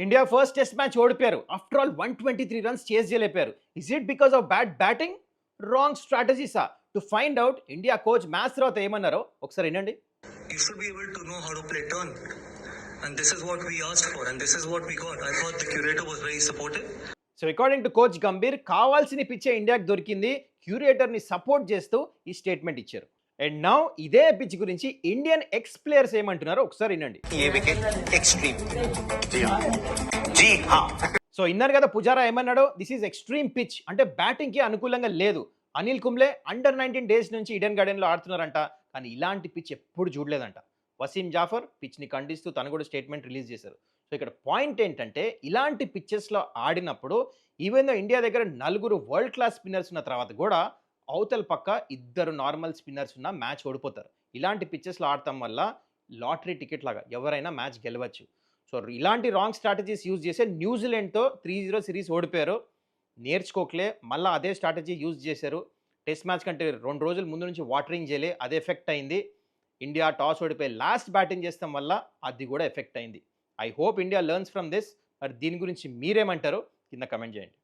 India first test match ఓడిపోయారు. After all 123 runs chase చేయలేపారు. Is it because of bad batting? Wrong స్ట్రాటజీసా? To find out India coach match తర్వాత ఏమన్నారో ఒకసారి వినండి. You should be able to know how to play turn. And this is what we asked for and this is what we got. I thought the curator was very supportive. So according to coach Gambhir, కావాల్సిన పిచ్చే ఇండియాకి దొరికింది. క్యూరేటర్ని support చేస్తూ ఈ statement ఇచ్చారు. And now ఇదే pitch గురించి Indian X players ఏమంటున్నారో ఒకసారి వినండి. సో ఇన్నారు కదా పుజారా ఏమన్నాడో, దిస్ ఈజ్ ఎక్స్ట్రీమ్ పిచ్, అంటే బ్యాటింగ్కి అనుకూలంగా లేదు. అనిల్ కుంబ్లే అండర్ 19 డేస్ నుంచి ఈడెన్ గార్డెన్లో ఆడుతున్నారంట, కానీ ఇలాంటి పిచ్ ఎప్పుడు చూడలేదంట. వసీం జాఫర్ పిచ్ని ఖండిస్తూ తను కూడా స్టేట్మెంట్ రిలీజ్ చేశారు. సో ఇక్కడ పాయింట్ ఏంటంటే, ఇలాంటి పిచ్చెస్లో ఆడినప్పుడు ఈవెన్ దో ఇండియా దగ్గర 4 వరల్డ్ క్లాస్ స్పిన్నర్స్ ఉన్న తర్వాత కూడా అవతల పక్క 2 నార్మల్ స్పిన్నర్స్ ఉన్న మ్యాచ్ ఓడిపోతారు. ఇలాంటి పిచ్చెస్లో ఆడటం వల్ల లాటరీ టికెట్ లాగా ఎవరైనా మ్యాచ్ గెలవచ్చు. సో ఇలాంటి రాంగ్ స్ట్రాటజీస్ యూజ్ చేసే న్యూజిలాండ్తో 3-0 సిరీస్ ఓడిపోయారు. నేర్చుకోకలే, మళ్ళీ అదే స్ట్రాటజీ యూజ్ చేశారు. టెస్ట్ మ్యాచ్ కంటే 2 రోజుల ముందు నుంచి వాటరింగ్ చేయలే, అది ఎఫెక్ట్ అయింది. ఇండియా టాస్ ఓడిపోయి లాస్ట్ బ్యాటింగ్ చేస్తాం వల్ల అది కూడా ఎఫెక్ట్ అయింది. I hope India learns from this. మరి దీని గురించి మీరేమంటారో కింద కమెంట్ చేయండి.